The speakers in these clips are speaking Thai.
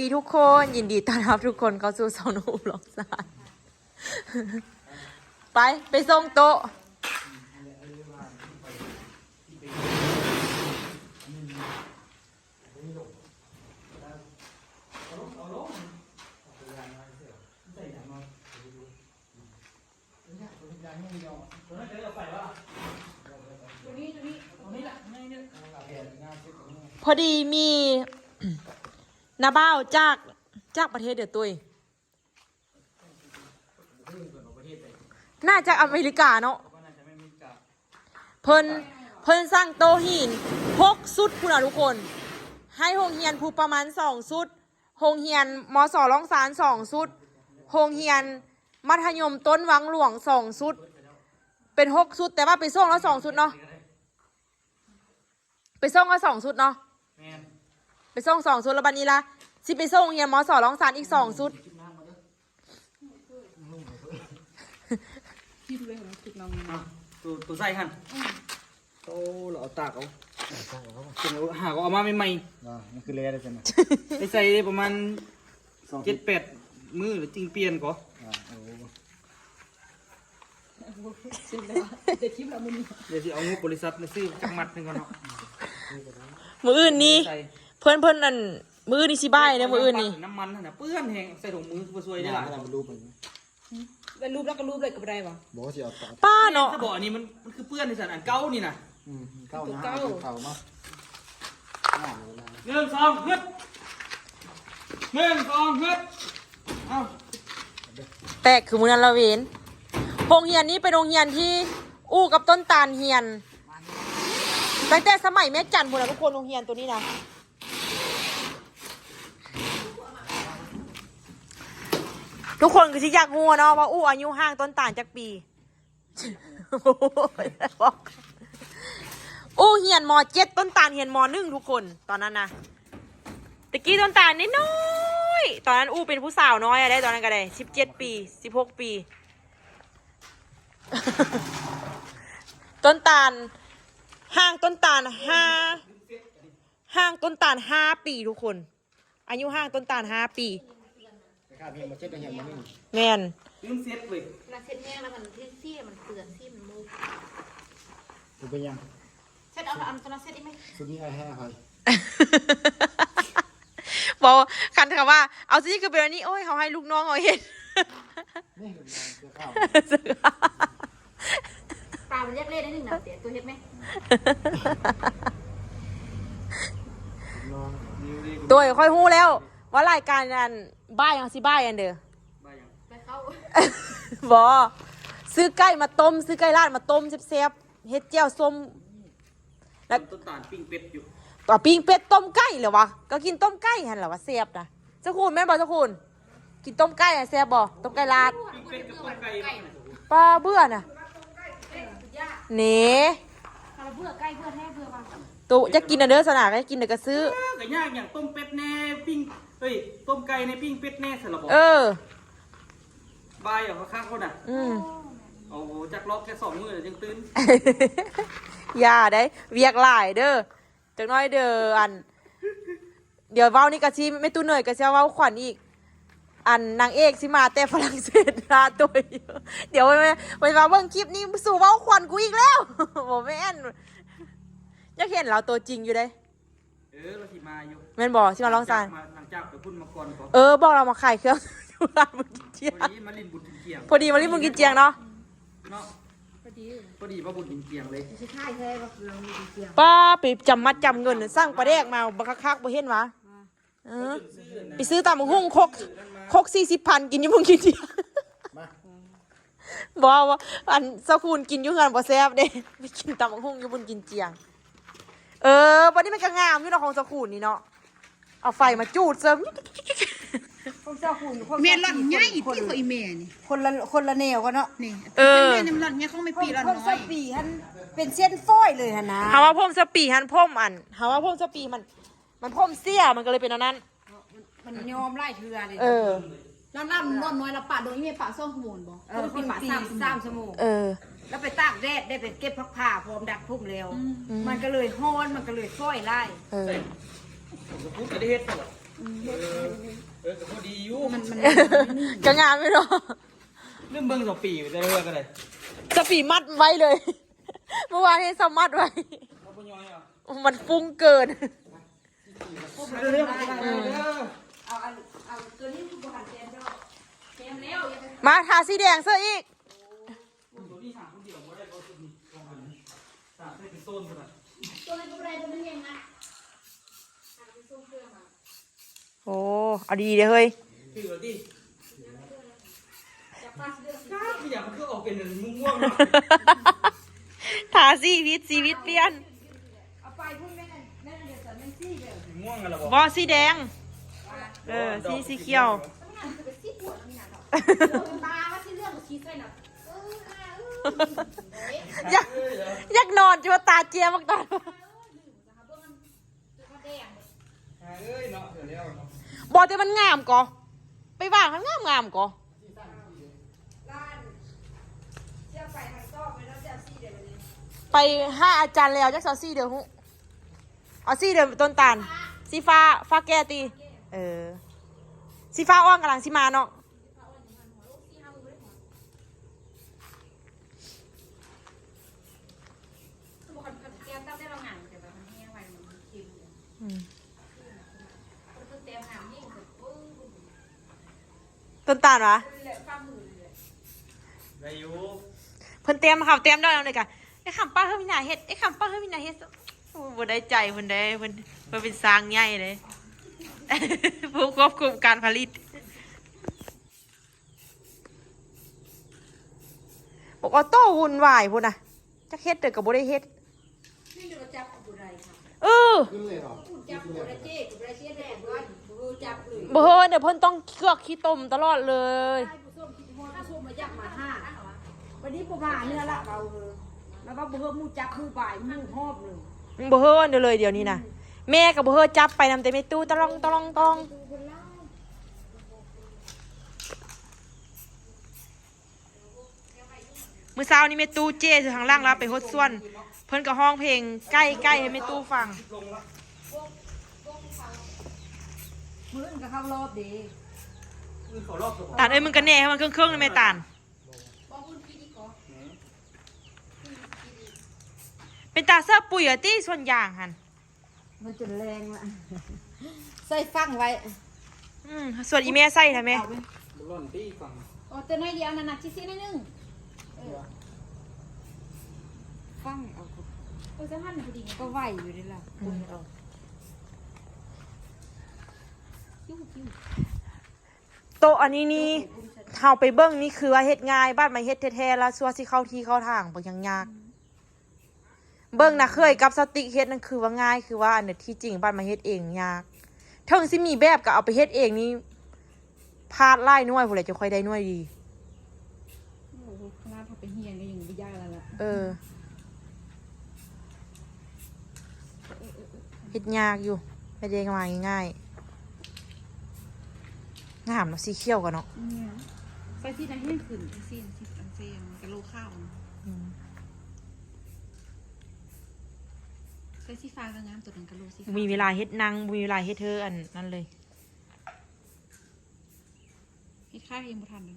ดีทุกคนยินดีต้อนรับทุกคนเข้าสู่ซองนูบล็อกซานไปส่งโต๊ะพอดีมีนาบ้าวจากประเทศเดือดตุยน่าจะอเมริกาเนาะเพิ่นสร้างโตหิน6 ชุดคุณทุกคนให้โรงเรียนผู้ประมาณ2 ชุดโรงเรียนมส.ร้องสาร2 ชุดโรงเรียนมัธยมต้นวังหลวง2 ชุดเป็น6 ชุดแต่ว่าไปส่งแล้ว2 ชุดเนาะไปส่งก็2 ชุดเนาะไปส่ง2 ชุดแล้วบัดนี้ละสิไปส่งเฮียนมส.ร้องสารอีก2 ชุดตัวใส่หันโตเราเอาตากเอาหาก็เอามาใหม่ๆมันคือเละได้ใช่ไหมไปใส่ประมาณ7-8 มื้อหรือจริงเปลี่ยนก็เดี๋ยวสิเอางบบริษัทมาซื้อจักมัดนึงก่อนเนาะมื้ออื่นนี้เพิ่นนั่นมื้อนี้สิบ่ายเด้อมื้ออื่นนี่น้ำมันน่ะเปื้อนแห้งใส่ถุงมือบ่สวยได้หลายเป็นรูปเป็นรูปแล้วก็รูปเลยก็ได้วะบอกว่าสิเอาตาป้าเนาะถ้าบอกอันนี้มันคือเปื้อนในสันอันเก่านี่น่ะเก่านะเก่ามา1 2ฮึด1 2ฮึดเอ้าแตกคือมื้อนั้นละเวนโรงเรียนนี้เป็นโรงเรียนที่อู้กับต้นตาลเฮียนตั้งแต่สมัยแม่จันพุ่นน่ะทุกคนโรงเรียนตัวนี้นะทุกคนคือสิอยากรู้เนาะว่าอู้อายุห่างต้นตาลจักปีอู้เฮียนม.7ต้นตาลเฮียนม.1ทุกคนตอนนั้นนะตะกี้ต้นตาลน้อยๆตอนนั้นอู้เป็นผู้สาวน้อยอะได้ตอนนั้นก็ได้17 ปี16 ปีต้นตาลห่างต้นตาล5 ปีทุกคนอายุห่างต้นตาล5 ปีแม่นลืมเซ็ตเว้ยมาเซ็ตแม่แล้วมันที่มันเตือนที่มันมูฟดูเป็นยังเซ็ตเอาอันตัวนั้นเซ็ตได้ไหมสุดนี้ไอ้แห่ใครบอกคันค่ะว่าเอาสิคือเป็นอันนี้โอ้ยเขาให้ลูกน้องเขาเห็นนี่เสือข้าวปลามันแยกเล่นได้หนึ่งนะเดี๋ยวตัวเห็ดไหมตัวค่อยหู้แล้วว่ารายการนั้นบ้ายังสิบ้ายังเด้อไปเข้าบอซื้อไก่มาต้มซื้อไก่ลาดมาต้มแซ่บๆเฮ็ดเจียวส้มแล้วต้นตาลปิ้งเป็ดอยู่ต่อปิ้งเป็ดต้มไก่เหรอวะก็กินต้มไก่หันเหรอวะแซ่บนะเจ้าคุณแม่บอกเจ้าคุณกินต้มไก่แซ่บบ่ต้มไก่ลาดปิ้งเป็ดกับต้มไก่ป้าเบื่อน่ะเน่เบื่อไก่เบื่อแท้เบื่อว่ะตุจะกินเด้อสนาก็กินเด้อก็ซื้อก็ยากอย่างต้มเป็ดแน่ปิ้งต้มไก่ในปิ้งเป็ดแน่สลับบอกบายอย่างข้างคนน่ะโอ้โหจักล็อกแค่2 มื้อยังตื่นอย่าได้เวียกหลายเด้อจักน้อยเด้ออันเดี๋ยวเว้านี่ก็สิไม่ตู้เหนื่อยก็สิเว้าขวัญอีกอันนางเอกสิมาแต่ฝรั่งเศสลาตัวเดี๋ยวไปมาเบิ่งคลิปนี้สู่เว้าขวัญกูอีกแล้วบ่แม่นอยากเห็นเราตัวจริงอยู่เด้เราสิมาอยู่แม่นบ่สิมาลองซานหลังจากไปพุ่นมาก่อนบอกเรามาขายเครื่องอยู่ร้านบุญกินเจียงพอดีมาลินบุญกินเจียงเนาะพอดีมาบุญกินเจียงเลยใช่ใช่ก็คือเรามีเจียงป้าไปจำมัดจำเงินสร้างปลาแดกมาบักคักบ่เห็นวะไปซื้อตามหุ้งคก40,000กินอยู่บุญกินเจียงบอกว่าอันเจ้าคุณกินอยู่เงินบ่แซ่บเด้ไปกินตามหุ้งอยู่บุญกินเจียงวันนี้มันก็งามอยู่เนาะของเจ้าคุณนี่เนาะเอาไฟมาจูดเสริมของเจ้าคุณเมียนหล่อนง่ายที่เขาอีเมียนี่คนละแนวกันเนาะนี่เมียนหล่อนเนี่ยเขาไม่ปีหล่อนน้อยพมสปีฮันเป็นเส้นฝ้อยเลยฮะนะหาว่าพมสปีฮันพมอันหาว่าพมสปีมันพมเสียมันก็เลยเป็นอันนั้นมันยอมไล่เถื่อเลยล่ำนอนน้อยเราป่าโดยเมียป่าซ่องขมูลบ่คนป่า3 ชั่วโมงแล้วไปตากแดดได้ไปเก็บผักผ่าพร้อมดักพุ่มแล้วมันก็เลยฮ้อนมันก็เลยฝ้อยไล่ผมพูดไปได้เฮ็ด แต่พอดีอยู่มัน จะงามไหมเนาะ เรื่องเบิ้ง2 ปีได้เรื่องกันเลย จะปีมัดไว้เลย เมื่อวานให้สมัดไว้ เขาบ่ย่อยอ่ะ มันฟุ้งเกิน เรื่องอะไรเด้อ เอาตัวนี้คือบ่หันเต็มแล้วเต็มแล้วอย่าไป มาทาสีแดงเสื้ออีก ตัวนี้สั่งคนเดียวบ่ได้บ่สุดนี่ลองกันนี่สั่งได้เป็นต้นขนาด ตัวนั้นก็บ่ได้ตัวนั้นเองนะหาไปส่งเครื่องมา โอ้เอาดีเลยเฮ้ย คือว่าดิ จะพาเรื่อง ก้าพี่อยากมันคือออกเป็นม่วงๆเนาะ ทาชีวิตเปลี่ยน เอาไปพุ่นแม่นั่นเดี๋ยวจะไม่ซี่เด้อ ม่วงกันละบ่ บอสีแดง สีเขียว มันงานจะไปซี่ปวดนี่น่ะเนาะตาว่าที่เรื่องชี้ใส่น่ะอยากนอนจะว่าตาเจียมากตา เอ้ยเนาะเดี๋ยวแล้วเนาะ บอกแต่มันงามก่อไปว่างมันงามก่อ ร้านเสียไปทางซอกไปแล้วเสียซี่เดี๋ยวนี้ ไปห้าอาจารย์แล้วจักเอาสีเดียวหุเอาสีเดียวต้นตาลสีฟ้าแก่ตีสีฟ้าอ่อนกำลังสีมาเนาะ ทุกคนเตรียมตั้งได้เรางานแต่แบบมันแห้งไว้มันคิวคือเตรียมงานยิ่งแบบปุ้ง ต้นตาลวะ เลยฟ้ามือเลย ได้อยู่ เพิ่นเตรียมค่ะเตรียมได้แล้วเลยกะไอ้คำป้าเฮ้ยมีหนาเฮ็ดไอ้คำป้าเฮ้ยมีหนาเฮ็ดโอ้บ่ได้ใจเพิ่นได้เพิ่นเป็นสร้างใหญ่เลย ผู้ควบคุมการผลิตบอกว่าโต้วุ่นวายพุ่นน่ะจักเฮ็ดแต่ก็บ่ได้เฮ็ด นี่เราจับบุไรค่ะ เออ ขึ้นเลยเหรอ จับบุไรเจ๊บุไรเจ๊แดงด้วยบูจับเลย บ่เฮินเดี๋ยวเพิ่นต้องเคลือกขี้ต้มตลอดเลย ให้ผู้ส้มคิดว่าถ้าส้มมายักมาห้าวันนี้ปูมาเนื้อละเราแล้วก็บูเฮิมูจับมูบ่ายมูหอบเลย บ่เฮินเดี๋ยวเลยเดี๋ยวนี้น่ะแม่ก็บ่เฮินจับไปนำแต่แม่ตู้ตะลองตะลองตอง ดูคนเล่า มื้อเช้านี้แม่ตู้เจ้อยู่ข้างล่างแล้วไปฮดส่วน เพิ่นก็ห้องเพลงใกล้ๆให้แม่ตู้ฟัง มื้อก็เข้ารอบดี คือเขารอบตัว ตาลเอ้ยมึงก็แน่ให้มันเครื่องๆเลยแม่ตาล บอกคุณพี่ดีก่อน เป็นตาเสื้อปุ๋ยอะตี้ส่วนอย่างหั่น มันจะแรงละใส่ฟังไว้ ส่วนอีแม่ใส่ทำไม เอาไหม ร่อนตี้ฟัง อ๋อตัวน้อยเดียวนั่นน่ะชิ้นนิดนึงฟังเอาจะหั่นพอดีก็ไหวอยู่ดีล่ะคิ้ว โตะอันนี้นี่เฮาไปเบิ่งนี่คือว่าเฮ็ดง่ายบ้านมาเฮ็ดแท้ๆแล้วซัวสิเข้าที่เข้าทางบ่ยังยาก เบิ่งนะเคยกับสติ๊กเฮ็ดนั่นคือว่าง่ายคือว่าอันนี้ที่จริงบ้านมาเฮ็ดเองยากถึงสิมีแบบก็เอาไปเฮ็ดเองนี่พลาดหลายหน่วยพุ่นแหละจะค่อยได้หน่วยดี โอ้โหขนาดถ้าไปเฮียนก็ยังไม่ยากแล้วล่ะ เฮ็ดยากอยู่ไม่ได้มาง่ายๆงามเนาะสีเขียวกันเนาะ ใส่ที่ไหนให้ขึ้นซีนที่อันเซียนกะโลข้าวใส่สีฟ้าก็งามตัวนึงกะโลสีฟ้า มีเวลาเฮ็ดนางมีเวลาเฮ็ดเธออันนั้นเลย เฮ็ดข้าวเองบ่ทันเลย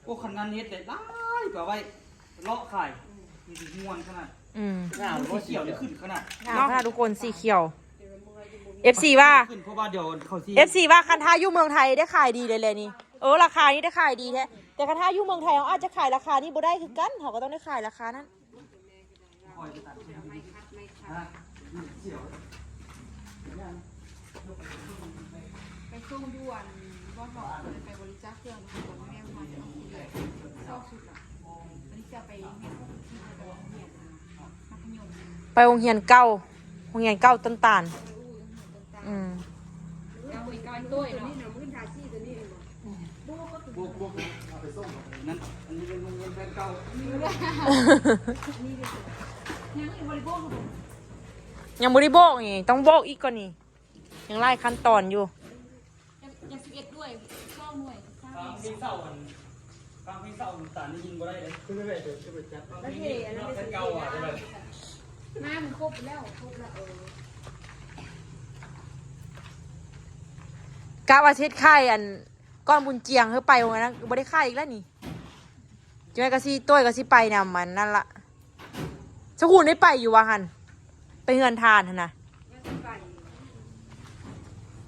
โอ้คันนั้นเฮ็ดได้หลายกว่าไว้เลาะไข่มีสีม่วงขนาดงามสีเขียวนี่ขึ้นขนาด งามค่ะทุกคนสีเขียว FC ว่า ขึ้นเพราะว่าเดี๋ยวเขาสิ FC ว่าคันท่าอยู่เมืองไทยได้ขายดีเลยเลยนี่ราคานี้ได้ขายดีแท้แต่คันท่าอยู่เมืองไทยเขาอาจจะขายราคานี้บ่ได้คือกันเขาก็ต้องได้ขายราคานั้น คอยไปตัดเสียง ไม่คัดไม่คัด ฮะเสียว ไปส่งด่วนบ่ถอดไปบริจาคเครื่องด่วนแม่มาจะเอาทีเดียวเศร้าสุดอ่ะอันนี้จะไปเฮ็ดที่โรงเรียนมัธยม ไปโรงเรียนเก่าต้นตาล เอาอีกก้อนด้วยเนาะนี่น่ะมื้อทาซี่ตัวนี้เองบ่ บวกเอาไปส่งนั่นอันนี้เป็นโรงเรียนแฟนเก่า ยังอีกบริโภค ยังบ่ได้โบกอีกต้องโบกอีกก่อนนี่ยังไล่ขั้นตอนอยู่ ยัง11ด้วยเข้าหน่วย ฟังเพลงเศร้าอันฟังเพลงเศร้าตาได้ยินบ่ได้เลยคือไม่ได้เดี๋ยวจะไปจัดฟังเพลงนี้แฟนเก่าอ่ะใช่ไหม น้ามันครบแล้วครบแล้ว กะว่าเช็ดไข่อันก้อนบุญเจียงเฮ้ยไปวันนั้นบ่ได้ไข่อีกแล้วนี่จังไงก็สิต้วยก็สิไปนำมันนั่นละสกุลได้ไปอยู่วะหันไปเฮือนทานหั่นนะ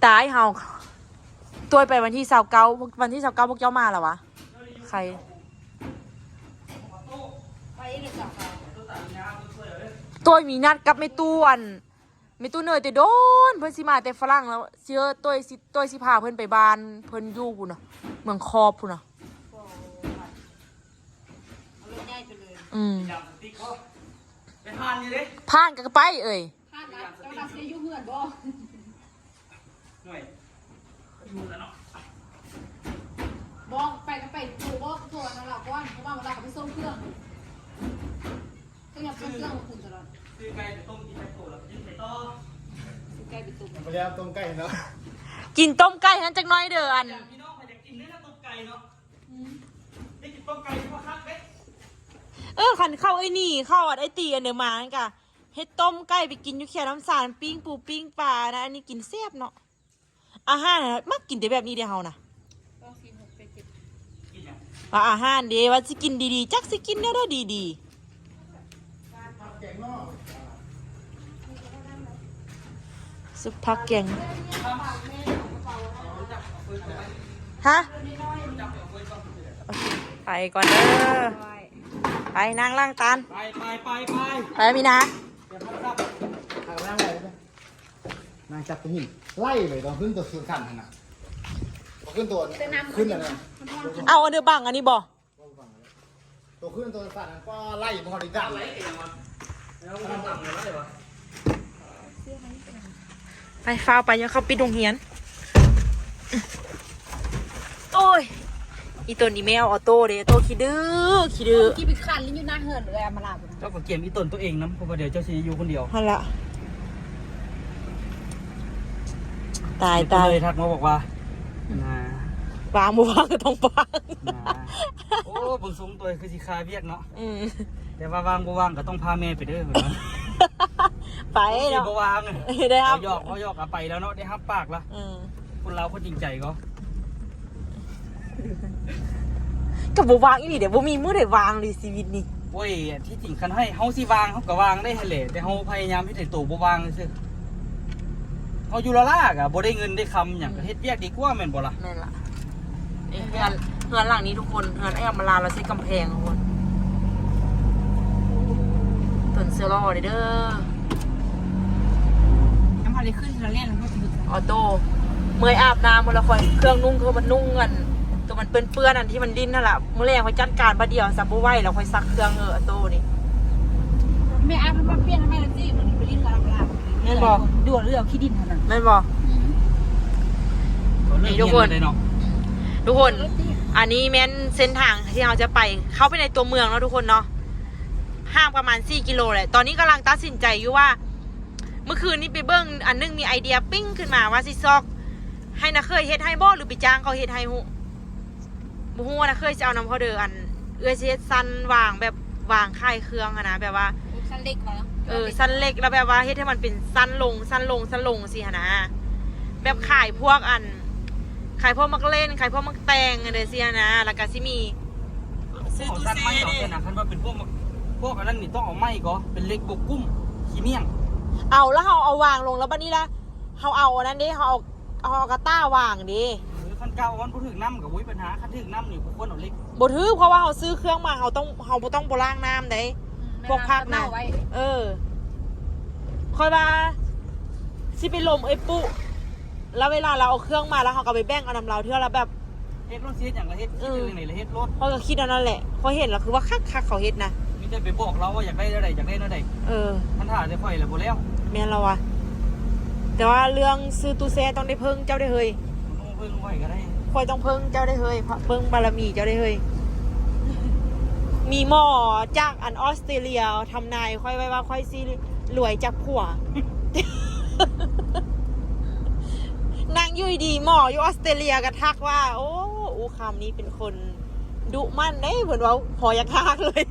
ตายเฮาต้วยไปวันที่29วันที่29พวกเจ้ามาแล้ววะใคร ไปเองเลยจ้ะ ตัวมีนัดกับไม่ตู้อันไม่ตู้เนยแต่โดนเพิ่นสิมาแต่ฝรั่งแล้วเชื่อตัวสิพาเพิ่นไปบ้านเพิ่นอยู่พุ่นน่ะเมืองคอบพุ่นน่ะ เอารถใหญ่ไปเลย ยามสติ๊กเขาไปทานอยู่เลย ผ่านก็ไปเอ้ย ท่านนะแล้วเราเสียยุ่งเหือนบ่ หน่วยอยู่แล้วเนาะ บอกไปก็ไปดูบอกตัวเราก่อนเพราะว่าเราก็ไปส่งเครื่องก็ยังส่งเครื่องมาคุณตลอด ซื้อไก่จะต้มกินไก่โตแล้วกินไก่ต่อ ซื้อไก่ไปตุ่ม ไปแล้วต้มไก่เนาะ กินต้มไก่หันจักหน้อยเด้ออัน อย่างพี่น้องใครอยากกินเนื้อต้มไก่เนาะได้กินต้มไก่ที่ว่าคักเด้ คันเข้าไอ้นี่เข้าอันไอ้ตีอันเดอมานั่นกะเฮ็ดต้มไก่ไปกินอยู่แค่น้ำสารปิ้งปูปิ้งปลานะอันนี้กินแซ่บเนาะอาหารน่ะมักกินแต่แบบนี้เด้อเฮาน่ะ ต้องซีน6ไป7 กินอย่าง ว่าอาหารเด้ว่าสิกินดีๆจักสิกินแนวใดดี แกงนอก ๆสุปผักแกงฮะโอเคไปก่อนเด้อไปนางล่างตาล ไป ไปมีนะ เดี๋ยวพักครับ ทางล่างอะไรนะนางจับตัวหินไล่เลยตอนขึ้นตัวสุดขันขนาดพอขึ้นตัวขึ้นอะไร เอาอันเดือบังอันนี้บ่ ตัวขึ้นตัวสั่นก็ไล่พอดีกัน อะไรกันยังวะแล้วมันต่ำเลยอะไรวะ ไปฟ้าวไปยังเขาปิดโรงเรียนโอ้ยอีตัวนี้แมวออโต้เด้อโตขี้ดื้อ ที่ไปคันลิ้นอยู่หน้าเหือนเลยมาลาบ เจ้าก็เกมอีตนตัวเองนะเพราะว่าเดี๋ยวเจ้าซีอยู่คนเดียว ฮันละตาย เลยทักมาบอกว่านะ วางบ่วางก็ต้องวาง นะโอ้บางสงตัวคือสิคาเวียกเนาะ อืม แต่ว่าวางบ่วางก็ต้องพาแม่ไปเด้อเหมือนกัน ไป เนาะ เนาะ บ่วาง ได้ครับ เขาหยอกเอาไปแล้วเนาะได้ห้ามปากละ อืม คนเราคนจริงใจก็ กับบ่วางอีนี่เดี๋ยวบ่มีมื้อได้วางเลยชีวิตนี่ โอ้ยที่จริงคันให้เฮาสิวางเฮาก็วางได้หั่นแหละแต่เฮาพยายามเฮ็ดให้ตัวบ่วางซื่อเฮาอยู่ละลากอ่ะบ่ได้เงินได้คำหยังก็เฮ็ดเวียกดีกว่าแม่นบ่ล่ะ แม่นล่ะนี่เฮือนหลังนี้ทุกคนเฮือนไอ้อำมาลาเราใช้กำแพงทุกคนต้นเสื้อรอเด้อ น้ำพันเลยขึ้นเราเล่นแล้วก็ถึง ออโต้เมื่อยอาบน้ำมันละคอยเครื่องนุ่งคือมันนุ่งกันตัวมันเปื้อนๆอันที่มันดิ้นนั่นแหละเมื่อแรงคอยจัดการบัดเดียวซับบ่ไหวแล้วคอยซักเครื่องออโต้นี่ ไม่อาบน้ำเปลี่ยนทำไมล่ะจี้มันไปลิ้นกับลาบด่วนเรื่องขี้ดินเท่านั้น แม่นบ่ นี่ทุกคนเนาะ ทุกคน อันนี้แม่นเส้นทางที่เราจะไปเข้าไปในตัวเมืองแล้วทุกคนเนาะห่างประมาณ4 กิโลแหละตอนนี้กำลังตัดสินใจอยู่ว่า เมื่อคืนนี้ไปเบิ้งอันนึงมีไอเดียปิ้งขึ้นมาว่าสิซอก ให้นะเคยเฮ็ดให้บ่หรือไปจ้างเขาเฮ็ดให้ฮู้บ่ฮู้ว่านะเคยจะเอานำเขาเด้ออันเอื้อยสิเฮ็ดสั้นวางแบบวางค่ายเครื่องอะนะแบบว่า สั้นเล็กมา สั้นเล็กแล้วแบบว่าเฮ็ดให้มันเป็นสั้นลงสิหนนะแบบขายพวกมักเล่นขายพวกมักแต่งเด้อสิหนนะแล้วก็สิมีซื้อ เอา ตู้ สั้น เซ ไม้ดอก เด้ เนี่ยนะคันว่าเป็นพวกอันนั้นนี่ต้องเอาไม้ก็เป็นเล็กบกกุ้มขี้เมี่ยง เอาแล้วเฮาเอาวางลงแล้วบัดนี้ละเฮาเอาอันนั้นเด้เฮาเอากระต้าวางเด้ หรือคันเก่าวันบ่ถึงน้ำกับวุ้ยปัญหาคันถึงน้ำนี่ควรเอาเล็ก บ่ถือเพราะว่าเฮาซื้อเครื่องมาเฮาบ่ต้องบ่ล้างน้ำเด้พวกพักนะ ไว้ ค่อยว่าสิไปลมไอ้ปุ๊แล้วเวลาเราเอาเครื่องมาแล้วเขาก็ไปแบ่งเอาน้ำเราเท่าแล้วแบบ เฮ็ดรถเสียอย่างละเฮ็ดคิดเรื่องไหนละเฮ็ดรถ เขาก็คิดเอานั่นแหละเขาเห็นแล้วคือว่าคักเขาเฮ็ดนะ มีแต่ไปบอกเราว่าอยากได้เท่าใดอยากได้เท่าใด มันถ่าจะค่อยแล้วบ่แล้ว แม่นเราอะแต่ว่าเรื่องซื้อตู้แช่ต้องได้เพิ่งเจ้าได้เฮย มันเพิ่งไว้ก็ได้ คอยต้องเพิ่งเจ้าได้เฮยเพิ่งบารมีเจ้าได้เฮยมีหมอจากอันออสเตรเลียทำนายค่อยไว้ว่าค่อยสิรวยจากผัว นางยุยดีหมออยู่ออสเตรเลียก็ทักว่า โอ้อูคำนี้เป็นคนดุมั่นเด้เหมือนว่าพออยากทักเลย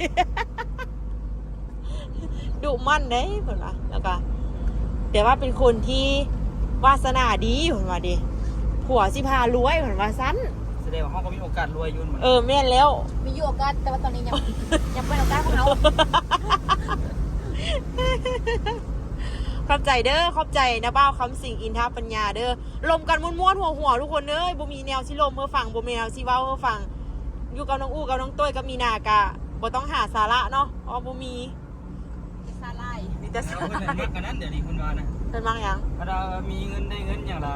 ดุมั่นเด้เหมือนว่าแล้วก็แต่ว่าเป็นคนที่วาสนาดีเหมือนว่าดิผ ผัวสิพารวยเหมือนว่าสั้น แสดงว่าเขาก็มีโอกาสรวยอยุ่นเหมือน แม่นแล้ว มีอยู่โอกาสแต่ว่าตอนนี้ยังเป็นโอกาสของเขา ขอบใจเด้อขอบใจนะบ้าวคำสิงอินทาปัญญาเด้อลมกันม้วนๆหัวทุกคนเด้อบ่มีแนวสิลมเมื่อฟังบ่มีแนวสิเว้าเมื่อฟังอยู่กับน้องอู้กับน้องต้ยกับมีนากะบ่ต้องหาสาระเนาะอ๋อบ่มี ซาไลาย มีแต่ แล้ว สา เพื่อน ระ มากกันนั้นเดี๋ยวนี้คุณว่านะ เป็นบางอย่าง ถ้าเรามีเงินได้เงินอย่างละ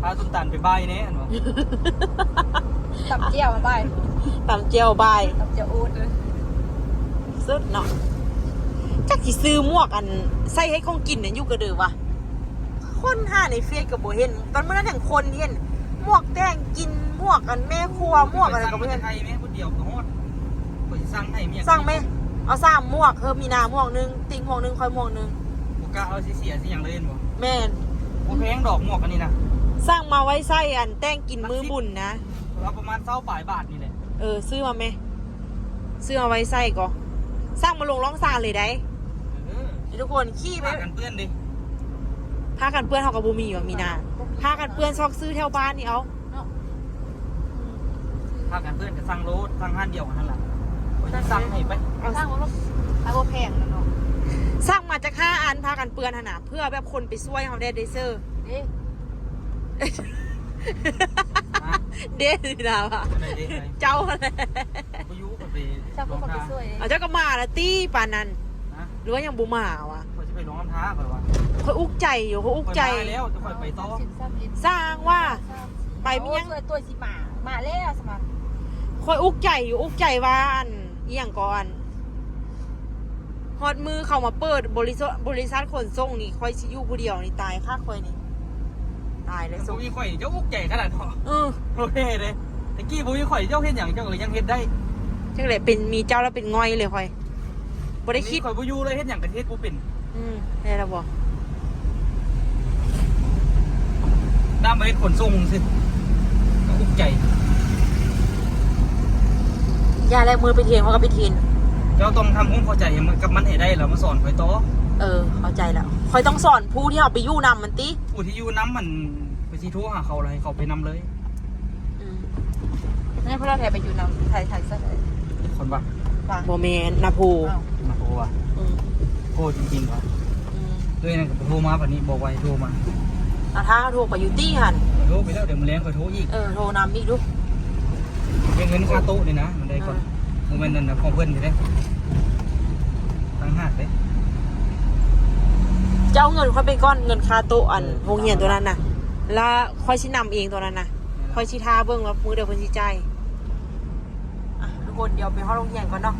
พาตุนตันไปบ้ายเนี่ยอันวะ ตับเจียวมาไป ตำเจียวบาย ตับเจียวอูด สุดเนาะจักสิซื้อหมวกอันใส่ให้ของกินเนี่ยอยู่กระเดือวะคนหาในเฟซกับบ่เห็นตอนเมื่อนั้นอย่างคนเห็นหมวกแดงกินหมวกอันแม่ครัวหมวกอะไรกับบ่เห็น ไทยไหมคนเดียวก็ฮอดไปสั่งให้เมีย สั่งไหมเอา3หมวกมีนาหมวกหนึงติงหมวกหนึงคอยหมวกหนึง บุกล้าเอาเสียสิอย่างเล่นบ่ แม่น บ่แพงดอกหมวกอันนี้นะ สร้างมาไว้ใส่อันแต่งกินมื้อบุญนะ เราประมาณ20 บาทนี่แหละ ซื้อมาไหมซื้อมาไว้ใส่ก็สร้างมาลงร้องซานเลยได้ เออ เดี๋ยวทุกคนขี้ไป พากันเพื่อนดิ ผ้ากันเปื้อนเขากับบูมีอยู่มีนาผ้ากันเปื้อนซอกซื้อแถวบ้านนี่เอา พากันเพื่อนก็สั่งโลดสั่งห้านเดียวกันนั่นแหละก็จะสั่งให้ไป เอา สร้างว่าเอาว่าแพงนะเนาะ สร้างมาจาก5 อันผ้ากันเปื้อนหนาเพื่อแบบคนไปช่วยเขาได้เซอร์ เอ๊ะ เด้สิดาวะ อะไรเด้อะไร เจ้าอะไร ก็ยุกันไป ชอบพวกคนไปช่วย เอาเจ้าก็มาละตี้ปานนั้น นะ หรือว่ายังบูมาวะ ก็จะไปลงน้ำท้าก่อนว่า คอยอุกใจอยู่เขาอุกใจ แล้วจะค่อยไปต่อ สร้างว่าไปไม่ยัง ตัวสิมาแล้วสมัคร คอยอุกใจอยู่อุกใจว่าอันอหย่างก่อนฮอดมือเขามาเปิดบริษัทขนส่งนี่คอยชิอยูผู้เดียวนี่ตายค่าคอยนี่ตายเลย บุ ส่ง ้ยข่อยเจ้าอุกใจขนาดเนาะ เออ โอเคเลยตะกี้บุ้ยข่อยเจ้าเห็นอย่างเจ้าเลยยังเห็นได้ จังเลยเป็นมีเจ้าแล้วเป็นง่อยเลยคอยบ่ได้คิด ข่อยบุ้ยเลยเห็นอย่างประเทศบุเป็น ได้แล้วบอก ด้ามไปขนส่งสิก็อุกใจ ยาแรกมือไปเทียนเขาก็ไปเทียน เจ้าต้องทำความเข้าใจกับมันให้ได้แล้วมาสอนข่อยต่อ เข้าใจแล้วคอยต้องสอนผู้ที่เอาไปยู่นำมันติ ผู้ที่อยู่น้ำมันไปซีทูหาเขาเลยเขาไปนำเลย นี่เพราะเราแทนไปอยู่นำไทยซะเลย คนบ้า โมเมนนาภู มาโทรว่ะโทรจริงๆว่ะด้วยนั่นก็โทรมาแบบนี้บอกไว้โทรมา ถ้าเขาโทรไปอยู่ตี้หัน โทรไปแล้วเดี๋ยวมันแรงข่อยโทรอีก โทรนำอีกดู เงินค่าโต๊ะนี่นะมันได้ก่อนโมเมนต์นั้นนะของเพื่อนอยู่ได้ตั้งหักเลย เจ้าเงินค่อยไปก้อนเงินค่าโต๊ะอันโรงเรียนตัวนั้นน่ะ แล้วค่อยชินำเองตัวนั้นน่ะค่อยชิท่าเบิ้งว่ามือเดียวเพิ่นสิใจายทุกคนเดี๋ยวไปห้องโรงเรียนก่อนเนาะ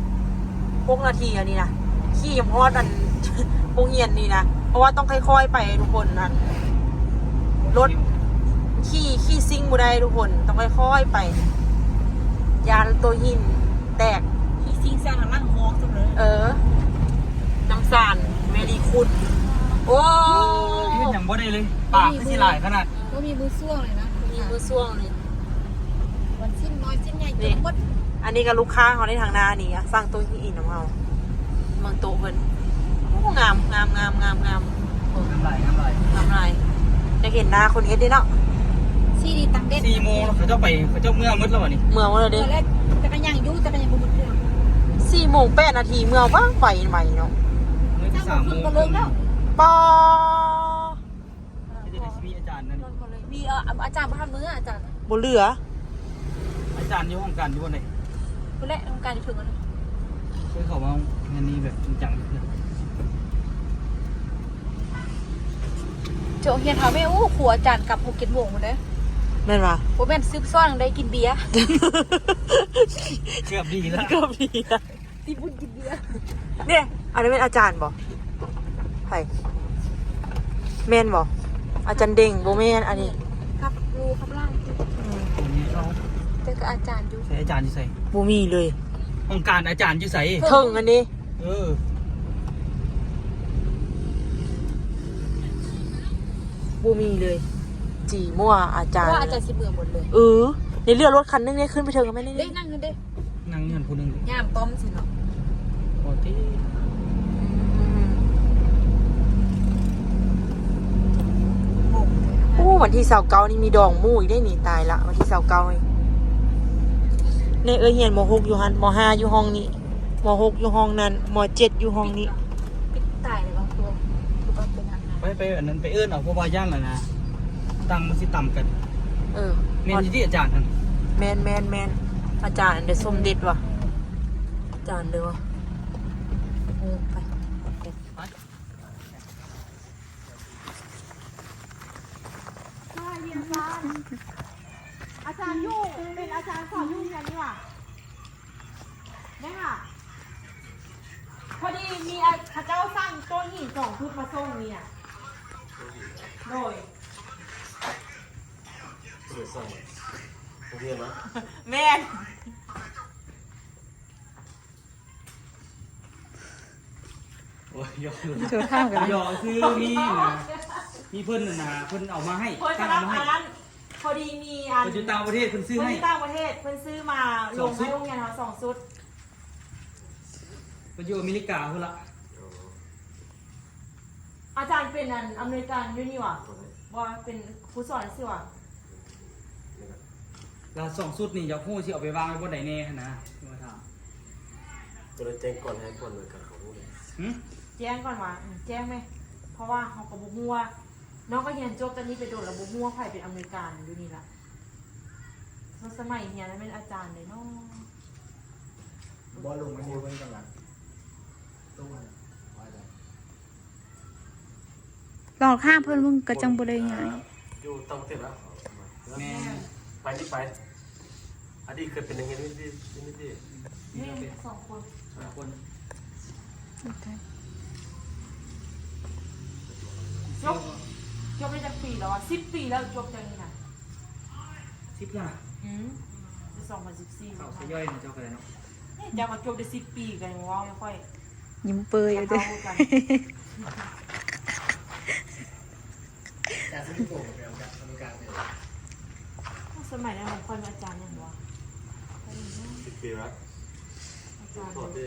6 นาทีอันนี้นะขี่ยมฮอดอัน โรงเรียนนี่นะเพราะว่าต้องค่อยๆไปทุกคนนั่นรถขี่ซิ่งบ่ได้ทุกคนต้องค่อยๆไป ยานตัวหินแตก ที่ซิงซ่าทางล่างโฮกจังเลย น้ำสานเมลีคุณโอ้ ยืนอย่างบ่ได้เลยปากที่หลายขนาด ก็มีมือซ่วงเลยนะ มีมือซ่วงเลย วันสิ้นน้อยสิ้นใหญ่จนหมด อันนี้ก็ลูกค้าเขาในทางหน้านี่อะสร้างตัวหินของเราเมืองโตะเพิ่นโอ้งามน้ำลาย ทำไรจะเห็นหน้าคนเฮ็ดเด้เนาะ ซีดีตังเด็ด 4 โมงแล้วเขาเจ้าไปเขาเจ้าเมื่อมืดแล้ววะนี่ เมืองว่าเลย เมื่ เด้ อแรกจะกันยังยุ่จะกันยังบุญเรื่อง 4:08 เมืองว่างไปเนาะ เมื่อที่3 โมง ก็เลิกแล้ว ปอ ที่จะได้มีอาจารย์นั่น มีอาจารย์ประธานมืออาจารย์ บ่เหลือ อาจารย์อยู่ห้องการอยู่บนไหน คนแรกทำการถึงแล้ว ช่วยเขาว่างานนี้แบบจริงจังเลย โจเฮียนเขาไม่อู้ขัวอาจารย์กลับ6 7 โมงหมดเลย แม่นป่ะ ผมแม่นซึบซ่อนได้กินเบียร์ เกือบดีแล้ว ก็มีอะ ที่บุญกินเบียร์ เนี่ยอันนี้เป็นอาจารย์บ่ไผแม่นบ่อาจารย์เด้งบ่แม่นอันนี้ ครับรูครับล่าง ตรงนี้เขา เจอกับอาจารย์อยู่ ใช้อาจารย์ที่ใส่ บ่มีเลย ห้องการอาจารย์ที่ใส่ เทิงอันนี้ เออ บ่มีเลย จีมั่วอาจารย์ ว่าอาจารย์สิเบื่อหมดเลย ในเรือรถคันนึงเนี่ยขึ้นไปเทิงกันไหมนี่ เด้นั่งกันเด้ นั่งเงินผู้หนึง ย่ามป้อมสิเนาะ ปกติ โง่เลย อู้วันที่29นี่มีดองมู่อีกได้หนีตายละวันที่29นี่ในเฮียนม.6อยู่หันม.5อยู่ห้องนี้ม.6อยู่ห้องนั้นม.7อยู่ห้องนี้ ปิดตายเลยบางตัวคือว่าเป็นอาหาร ไปอันนั้นไปเอื้อนเอาเพราะว่าย่านน่ะนะตังค์มันสิต่ำกัน แม แม่นที่อาจารย์นั่น แมนอาจารย์เดชสมเด็จว่ะอาจารย์เด้อวะไป ใช่เรียนอาจารย์ยุ่งเป็นอาจารย์สอนยุ่งกันนี่หว่าเนี่ยค่ะพอดีมีพระเจ้าสร้างต้นหิน2 ชุดมาส่งเนี่ยโดย แม่น โอ้ยยอ เจอข้าวกัน ยอคือมีนะมีเพิ่นน่ะนะเพิ่นเอามาให้ เพิ่น ตั้ง รั เอา บ มาให้ อันนั้นพอดีมีอัน เพิ่นอยู่ต่างประเทศเพิ่นซื้อ เพิ่น ให้ ที่ต่างประเทศเพิ่นซื้อมาลงให้โรงเรียนเขา2 ชุด เพิ่นอยู่อเมริกาเพิ่นละ อาจารย์เป็นอันอเมริกันอยู่นี่ว่ะว่าเป็นครูสอนสิว่ะ แล้ว2 ชุดนี่อยากฮู้สิเอาไปวางไว้บ่ได้แน่หั่นนะมาถาม ก็เลยแจ้งก่อนให้ก่อนเลยกับเขาเลย หึ แจ้งก่อนว่าแจ้งไหมเพราะว่าเขากับบุหัวน้องก็เรียนจบตอนนี้ไปโดดแล้วบุหัวใครเป็นอเมริกันอยู่นี่ล่ะเพราะสมัยเรียนนั้นเป็นอาจารย์เลยเนาะ บอลลงมาเดียวกันกันหลังตู้มันไปเลย ลองข้ามเพื่อนมึงกระจังบุรีไง อยู่ต่างประเทศแล้ว แม่ ไปนี่ไปอดีตเคยเป็นอย่างนี้นี่นี่ นี่2 คน คน จบได้จากปีแล้วอ่ะ10 ปีแล้วจบจากนี่นะ 10แล้วนะ จะ2014 เข้าซะย่อยนะเจ้าก็ได้เนาะ จะมาจบได้10 ปีกันว้าวไม่ค่อย ยิ้มเปยอยู่ เท่า ด้วย กัน แต่ซื้อตัวไปเอาจากอเมริกาเลย สมัยนั้นผมค่อยมาอาจารย์ยังวะ 10 ปีแล้ว อาจารย์ โทษดิ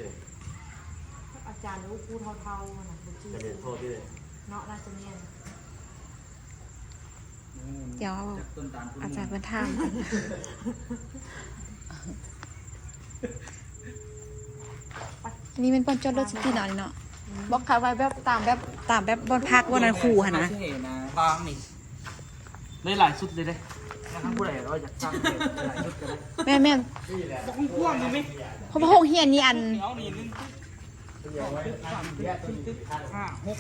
อาจารย์ลูกคู่เท่าๆนะชื่อ จะเป็นโทษดิ เนาะน่าจะเนียน เดี๋ยว จากต้นตาลพุ่น อาจารย์เป็นทำนี่เป็นปอนจอดรถสกีหน่อยเนาะบอกเขาไว้แบบตามแบบบนพักวันนั้นครูหะนะ เท่นะบางนี่ได้หลายชุดเลยเด้นะครับผู้ใดเราอยากสร้างได้หลายชุดก็ได้ แม่ บอกกว้างๆมีไหม เพราะว่าห้องเฮียนนี่อัน เหนียวนี่นึงห้าหก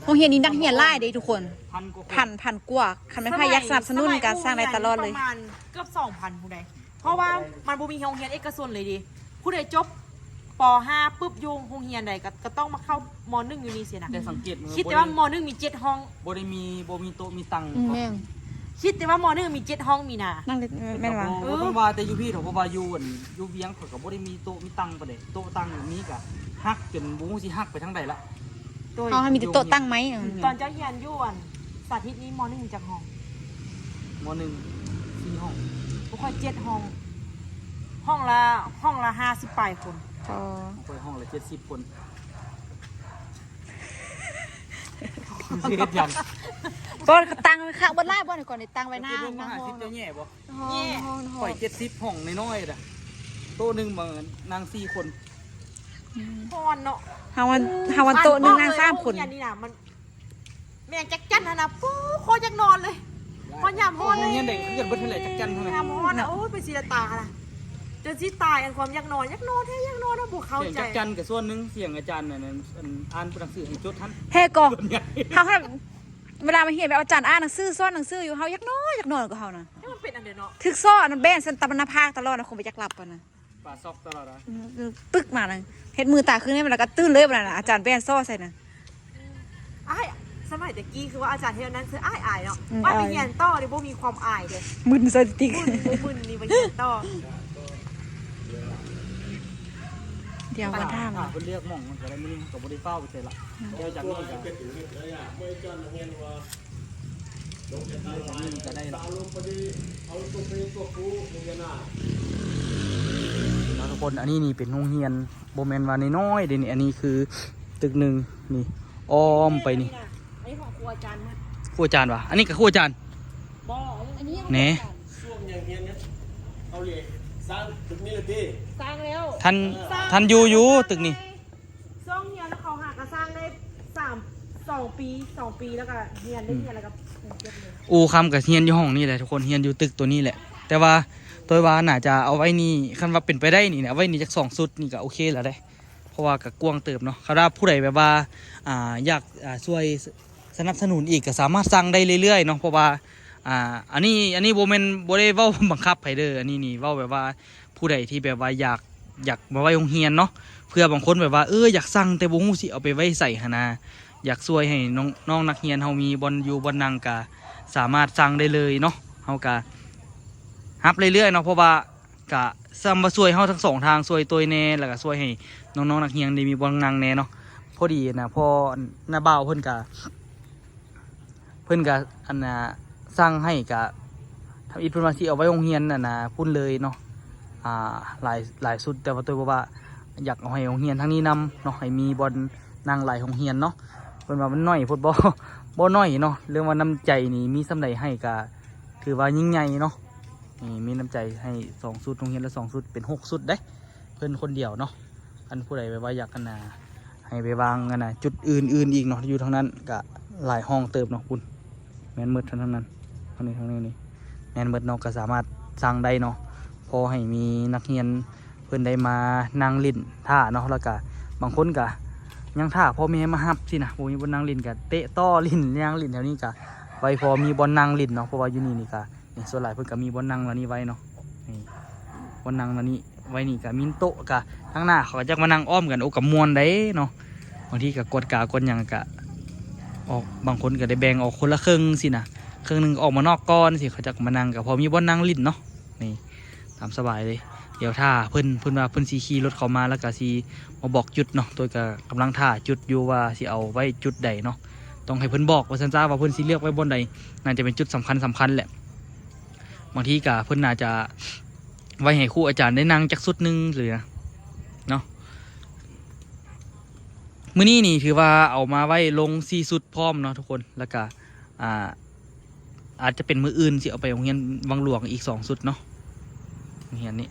ห้องเฮียนนี่นักเฮียนไล่เด้ทุกคน พันกว่าคน พันกว่าคันไม่พายักสนับสนุนการสร้างในตลอดเลย ประมาณเกือบ 2,000 ผู้ใดเพราะว่ามันบ่มีโรงเรียนเอกชนเลยดิผู้ใดจบป .5 ปุ๊บอยู่โรงเรียนใดก็ต้องมาเข้าม .1 อยู่นี่เสียนะ แต่สังเกตมือ คิดแต่ว่าม .1 มี7 ห้อง บ่ได้มีบ่มีโต๊ะมีตังค์ แม่ง คิดแต่ว่าม .1 มี7 ห้องมีนา นั่งเลยแม่นวะ บ่ต้องว่าแต่อยู่พี่เถอะเพราะว่าอยู่อั่นอยู่เวียงเขาก็บ่ได้มีโต๊ะมีตังค์ปานใดโต๊ะตังค์มีก็ฮักจนบ่ฮู้สิฮักไปทางใดละ โดย ห้องให้มีแต่โต๊ะตั้งไหม ตอนเจ้าเฮียนอยู่อันสาธิตนี้ม .1 มีจักห้อง ม.1 4ห้อง บ่ค่อย7 ห้อง ห้องละ50ปลายคน อ๋อ ไปห้องละ70 คนสิเฮ็ดหยัง บอนตั้งข้างบนไล่บอนก่อนนี่ตั้งไว้หน้า เพิ่น ห มา น้า หา ห้อ สิ ง เจ้าแย่บ่ ห้องห้ ข่ อ อง ย70ห้องน้อยๆน่ะโต๊ะหนึงบางนาง4คน พอนเนาะ เฮาวันโต๊ะหนึงนั่งสามคน โรงเรียนนี่น่ะมันแม่งจักจันนะปูโคตรจักนอนเลยพอยามฮอน โร เล ง ย เรียนเด็กเกิดเบิดเท่าไหร่จักจันเท่านั้น ยามฮอนอ่ะโอ้ยเป็นศิลตานะจนสิตายอันความยักนอนแท้ยักนอนนะบ่เข้า เสียง ใจ จักจันกับส่วนหนึงเสียงอาจารย์น่ะนั่นอ่านหนังสือให้จดทัน เฮ้ก็ ส่วนใหญ่ เฮาเวลามาเฮียนแบบอาจารย์อ่านหนังสือสอนหนังสืออยู่เฮายักน้อยก็เฮานะ นี่มันเป็นอันเดียวเนาะ ถึกซ้อนแบนสันตะบรรณภาคตลอดนะคงไปจักหลับปะนะ ปลาซอกตลอดนะ ปึ๊กมานะเฮ็ดมือตาขึ้นให้มันแล้วก็ตื่นเลยปะนะอาจารย์แบนซ้อใส่นะ อ้ายสมัยตะกี้คือว่าอาจารย์เฮ็ดนั้นคืออ้ายเนาะ อืม ว่าไป อาย เรียนต่อนี่บ่มีความอายเด้ มึนสติก มึนนี่ไปเรียนต่อ เดี๋ยววันท่า ถ้าเพิ่นเรียกหม่องมันก็ได้มื้อนี้ก็บ่ได้เฝ้าไปเสร็จละเดี๋ยวจากนี้ก็จะได้ละทุกคนอันนี้นี่เป็นโรงเรียนบ่แม่นว่าน้อยๆเด้นี่อันนี้คือตึกหนึงนี่อ้อมไปนี่ อันนี้ของครูอาจารย์มั้ย ครูอาจารย์วะอันนี้กับครูอาจารย์ ค อันนี้ เน่ ช่วงอย่างเงี้ยเนี่ยเอาเลยสร้างตึกนี้เลยพี่ สร้างแล้ว ท่านอยู่ตึกนี่ ซ่องเฮียนแล้วเขาหากระสร้างได้2 ปีแล้วก็เฮียนได้เฮียนแล้วก็เก็บเลย อูคำกับเฮียนอยู่ห้องนี่แหละทุกคนเฮียนอยู่ตึกตัวนี้แหละ แต่ว่าตัวว่าน่าจะเอาไว้นี่คันว่าเป็นไปได้นี่เนี่ยเอาไว้นี่จาก2 สุดนี่ก็โอเคแล้วได้ เพราะว่ากับกวางเติบเนาะเขาได้ผู้ใดแบบว่าอยากช่วยสนับสนุนอีกก็สามารถสั่งได้เรื่อยๆเนาะเพราะว่าอันนี้โบเมนโบได้เว้าบังคับไผเด้ออันนี้นี่เว้าแบบว่าผู้ใดที่แบบว่าอยากมาไว้โรงเรียนเนาะเพื่อบางคนแบบว่าอยากสั่งแต่บ่ฮู้สิเอาไปไว้ใส่หั่นนะอยากช่วยให้น้องนักเรียนเฮามีบอลอยู่บอลนั่งก็สามารถสั่งได้เลยเนาะเฮาก็รับเรื่อยๆเนาะเพราะว่าก็ซ้ำมาช่วยเฮาทั้ง2 ทางช่วยตัวแน่แล้วก็ช่วยให้น้องๆนักเรียนได้มีบอลนั่งแน่เนาะพอดีนะพอหน้าบ่าวเพิ่นก็อันน่ะสั่งให้ก็ทำอีกเพิ่นว่าสิเอาไว้โรงเรียนน่ะนะพุ่นเลยเนาะหลายสุดแต่ว่าตัวบอกว่าอยากเอาให้โรงเรียนทั้งนี้นำเนาะให้มีบอลนั่งหลายโรงเรียนเนาะเพิ่นว่ามันน้อยพุทธบ่น้อยเนาะเรื่องว่าน้ำใจนี่มีสำใดให้ก็ถือว่ายิ่งใหญ่เนาะนี่มีน้ำใจให้2 สุดโรงเรียนละ2 สุดเป็น6 สุดได้เพิ่นคนเดียวเนาะอันผู้ใดแบบว่าอยากกันนะให้ไปวางกันนะจุดอื่นอีกเนาะอยู่ทางนั้นก็หลายห้องเติบเนาะคุณแม่นมืดทั้งนั้นทางนี้นี่แม่นมืดเนาะก็สามารถสั่งได้เนาะพอให้มีนักเรียนเพิ่นได้มานั่งลิ้นท่าเนาะแล้วก็บางคนก็ยังท่าพ่อแม่มาฮับสินะบ่มีบนนั่งลิ้นก็เตะต่อลิ้นย่างลิ้นแถวนี้ก็ไว้พอมีบนนั่งลิ้นเนาะเพราะว่าอยู่นี่ก็นี่ส่วนหลายเพิ่นก็มีบนนั่งแล้วนี่ไว้เนาะนี่บนนั่งแล้วนี่ไว้นี่ก็มีโต๊ะก็ข้างหน้าเขาก็จะมานั่งอ้อมกันโอ้กับมวนได้เนาะบางทีก็กดหยังก็ออกบางคนก็ได้แบ่งออกคนละครึ่งสินะครึ่งนึงออกมานอกก้อนสิเขาจะมานั่งก็พอมีบนนั่งลิ้นเนาะนี่ตามสบายเลยเดี๋ยวถ้าเพิ่นว่าเพิ่นสิขี่รถเข้ามาแล้วก็สิมาบอกจุดเนาะตัวก็กำลังท่าจุดอยู่ว่าสิเอาไว้จุดใดเนาะต้องให้เพิ่นบอกว่าซั่นจ้าว่าเพิ่นสิเลือกไว้บนใดน่าจะเป็นจุดสำคัญแหละบางทีก็เพิ่นน่าจะไว้ให้ครูอาจารย์ได้นั่งจักสุดนึงหรือเนาะมื้อนี้นี่ถือว่าเอามาไว้ลง4 สุดพร้อมเนาะทุกคนแล้วก็อาจจะเป็นมื้ออื่นสิเอาไปโรงเรียนวังหลวงอีก2 สุดเนาะโรงเรียนนี้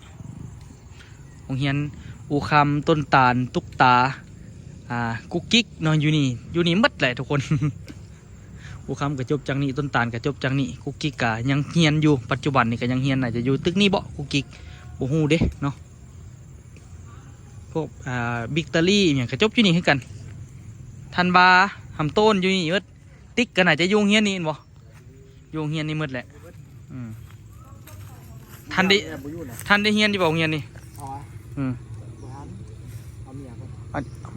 โรงเรียนอูคำต้นตาลตุ๊กตากุ๊กกิ๊กนอนอยู่นี่มัดแหละทุกคน อูคำก็จบจังนี้ต้นตาลก็จบจังนี้กุ๊กกิ๊กก็ยังเฮียนอยู่ปัจจุบันนี่ก็ยังเฮียนอาจจะอยู่ตึกนี้บ่กุ๊กกิ๊กโอ้โหเด้เนาะพวกบิ๊กเตอรี่เนี่ยก็จบอยู่นี่คือกันทันบาหำต้นอยู่นี่มัดติ๊กก็น่าจะอยู่เฮียนนี่บ่อยู่เฮียนนี่มัดแหละท่านได้เฮียนที่บอกเฮียนนี่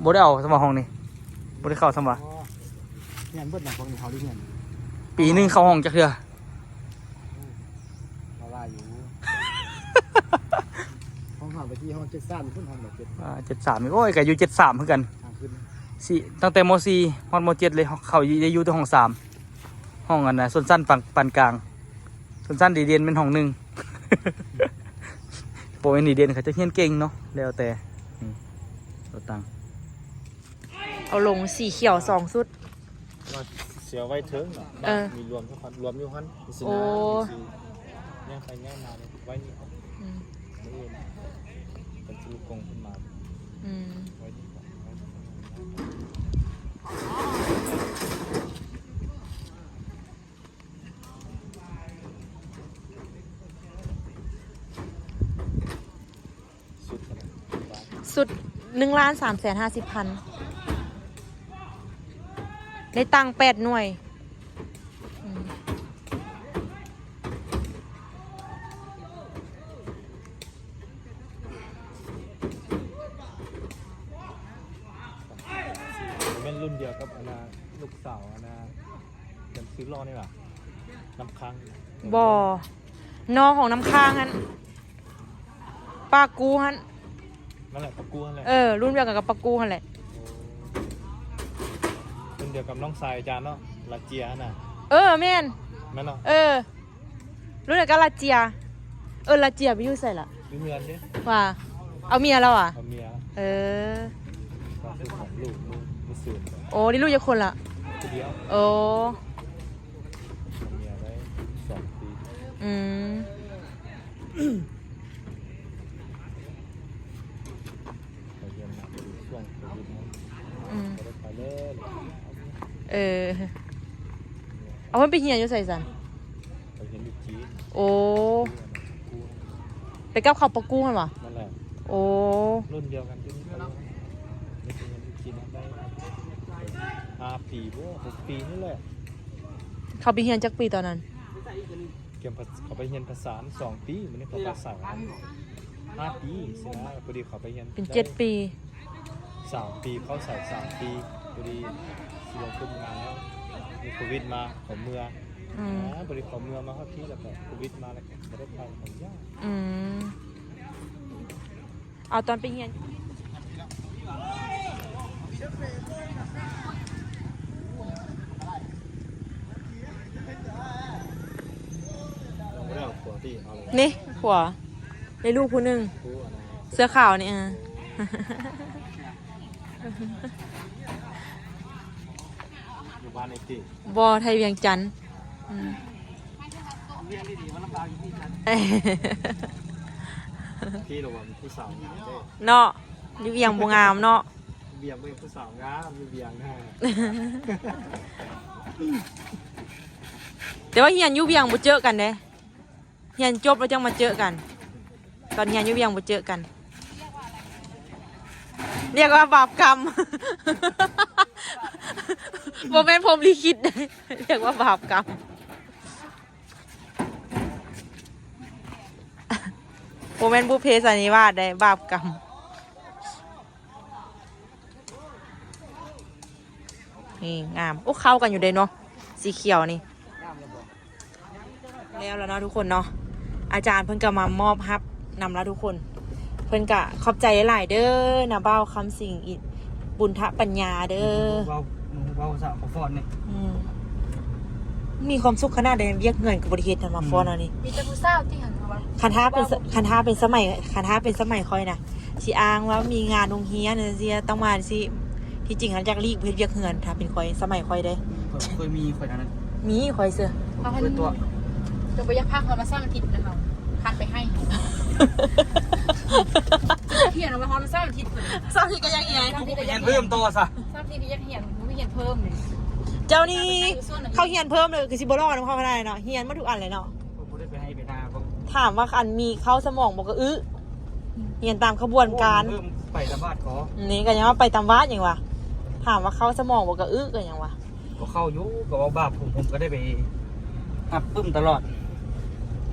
บ่ได้เอาสมาห้องนี่บ่ได้เข้าสมา เงี้ยเบิดหนังพวกนี้เขาดิเงี้ย ปีนึงเข้าห้องจักเทื่อ เขาว่าอยู่ ห้องผ่านไปที่ห้อง73ขึ้นห้องแบบ73นี่โอ้ยก็อยู่73เหมือนกัน ทางขึ้น ตั้งแต่ม.4 ฮอดม.7 เลยเขาได้อยู่ที่ห้อง3ห้องอันน่ะส่วนสั้นปานกลางส่วนสั้นดีเด่นเป็นห้อง1 โปรเอ็นดีเด่นเขาจะเฮียนเก่งเนาะแล้วแต่ตัวตังเอาลงสีเขียว2 สุดเสียไว้เถิงมีรวมทุกคนรวมอยู่หันโอ้ย่างไปย่างมาเลยไว้นี่เป็นลูกกงขึ้นมาไว้นี่สุด1,350,000ได้ตังค์8 หน่วยเป็นรุ่นเดียวกับอนาลูกสาวอนาเป็นซื้อรอนี่หรอน้ำค้างบ่น้องของน้ำค้างฮันปากูฮันนั่นแหละปะกู้นั่นแหละรุ่นเดียวกับปากูฮันแหละรุ่นเดียวกับน้องสายอาจารย์เนาะลาเจียน่ะแม่นเนาะรุ่นเดียวกับลาเจียลาเจียไปอยู่ใส่ละมีเมียดิว่าเอาเมียแล้วอ่ะเอาเมียก็คือของลูกมือสูงโอ้นี่ลูกกี่คนละเดียวโอ้เมียได้2 คน อืม ไปเรียนมาพอดีช่วงโควิดนั้น อืม บ่ได้ไปเลย เออเอามันไปเฮียนอยู่ใส่สัน ไปเรียนอยู่จีน โอ้ไปกับเขาปะกู้มันวะ นั่นแหละ โอ้ รุ่นเดียวกันที่นี่ไปนี่เป็นเรียนอยู่จีนได้5 ปีบ่6 ปีนี่แหละ เขาไปเฮียนจักปีตอนนั้น เกี่ยวกับเขาไปเรียนภาษา2 ปีมันนี่เขาภาษา5 ปีสินะพอดีเขาไปเรียน เป็น ได้ 7 ปี 3 ปีเข้าใส่3 ปีพอดีสิลงขึ้นงานแล้วมีโควิดมาของเมือง อืม บริของเมืองมาเข้าที่แล้วก็โควิดมาแล้วก็ไม่ได้ไปของยาก อืมเอาตอนไปเฮียน เราไม่ได้เอาตัวที่เอาเลย นี่ผัวได้ลูกผู้หนึ่ง ผู้อะไร เสื้อขาวนี่อยู่บ้านไอ้ที่ บอไทยเวียงจันทน์อืม ที่เราว่ามีผู้สาวงามได้ เนาะอยู่เวียงบงามเนาะ เบียงเป็นผู้สาวงามมีเบียงหน้า แต่ว่าเฮียนอยู่เวียงบ่เจอกันเด้เฮียนจบแล้วจังมาเจอกัน ตอนเฮียนอยู่เวียงบ่เจอกัน เรียกว่าบาปกรรม โมเมนต์ผมลิขิตได้เรียกว่าบาปกรรม โมเมนต์บุพเพสันนิวาสได้บาปกรรม นี่งามโอ้เข้ากันอยู่เลยเนาะสีเขียวนี่แล้วเนาะทุกคนเนาะอาจารย์เพิ่นก็มามอบฮับนำแล้วทุกคน เพิ่นก็ขอบใจหลายๆเด้อนะเบ้าคำสิ่งอิบุญทะปัญญาเด้อ เบาสาวฟอนนี่ อืมมีความสุขขนาดใดเรียกเงินกับบริเฮ็ดทันมาฟ้อนเอานี่ มีแต่ผู้สาวที่หันมา คันท้าเป็นสมัยค่อยนะสิอ้างว่ามีงานโรงเรียนจังซี่ต้องมาสิที่จริงหันจากลีกเฮ็ดเวียกเฮือนถ้าเป็นค่อยสมัยค่อยเด้ เคยมีคนนั้น มีค่อยเสื้อ เอาให้ เปิดตัว จะไปยักพักเรามาสร้างอาทิตย์นะคะคันไปให้เหียนเอามาฮอนมาสร้างอาทิตย์เลย สร้างที่ก็ยังไง สร้างที่จะ เรี ยั ย ก นเพิ่มตัวซะ สร้างที่จะยักเหียนไม่เหียนเพิ่มเลย เจ้านี่เขาเฮียนเพิ่มเลยคือสิบ่รอดนำเขาก็ได้เนาะเฮียนมาทุกอันเลยเนาะ ผมได้ไปให้ไปนาผม ถามว่าอันมีเข้าสมองบอกก็เฮียนตามขบวนการ เพิ่มไปตะบาดขอ นี่ก็ยังว่าไปตามวัดอย่างวะถามว่าเข้าสมองบอกก็ก็ยังวะ ก็เข้าอยู่ก็ว่าบาปผมก็ได้ไปหับปึ้มตลอด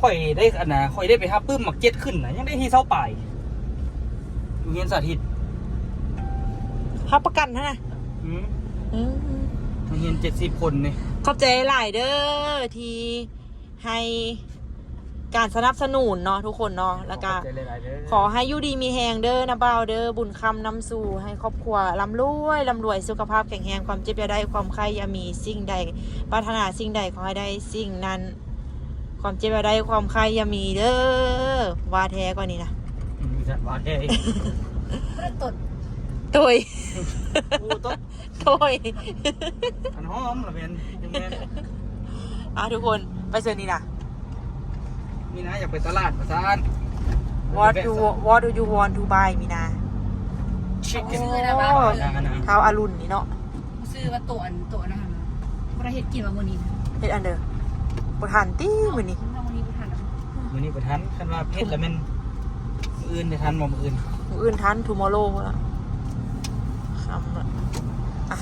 ค่อยได้อันน่ะค่อยได้ไปหับปึ้มหมัก7ขึ้นน่ะยังได้ที่เช้าป่ายอยู่เรียนสาธิต เขาประกันนะ อืมเรียน70 คนนี่ ขอบใจหลายเด้อที่ให้การสนับสนุนเนาะทุกคนเนาะแล้วก็ ใจหลายๆเด้อ ขอให้อยู่ดีมีแหงเด้อนะบ่าวเด้อบุญคำนำสู่ให้ครอบครัวร่ำรวยสุขภาพแข็งแรงความเจ็บอย่าได้ความไข้อย่ามีสิ่งใดปรารถนาสิ่งใดขอให้ได้สิ่งนั้น ความเจ็บอย่าได้ความไข้อย่ามีเด้อว่าแท้กว่านี้นะ มีแต่บาดแท้อีก ไม่ได้ตด โตย โอ้ต๊ด โตย อันหอมละแม่นยังแม่น ทุกคนไปเชิญนี่นะ มีนะอยากไปตลาดประสาน What do you want to buy มีนา ชิคเก้น ซื้อนะบ้า เท้าอารุณนี่เนาะ ซื้อว่าตัวนะคะประเทศกินมาวันนี้ เฮ็ดอันเด้อบ่ทันติมื้อนี้ วันนี้ทาน มื้อนี้บ่ทันคันว่าเพชรแล้วแม่นมื้ออื่นได้ทันบ่มื้ออื่น มื้ออื่นทัน tomorrow ละครับ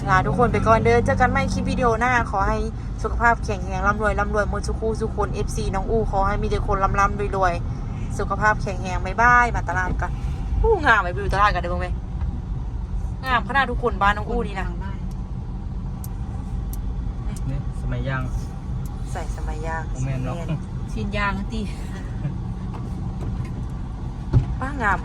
ลาทุกคนไปก่อนเด้อเจอกันใหม่คลิปวิดีโอหน้าขอให้สุขภาพแข็งแรงร่ำรวยหมดสุขคน FC น้องอู้ขอให้มีแต่คนร่ำรวยสุขภาพแข็งแรงบ๊ายบายมาตลาดกันงามไปอยู่ตลาดกันเด้อเบิ่งแม่งามขนาดทุกคนบ้านน้องอู้นี่นะ นี่สมัยย่าง ใส่สมัยย่าง บ่แม่นเนาะ ชิ้นยางตี ป้างาม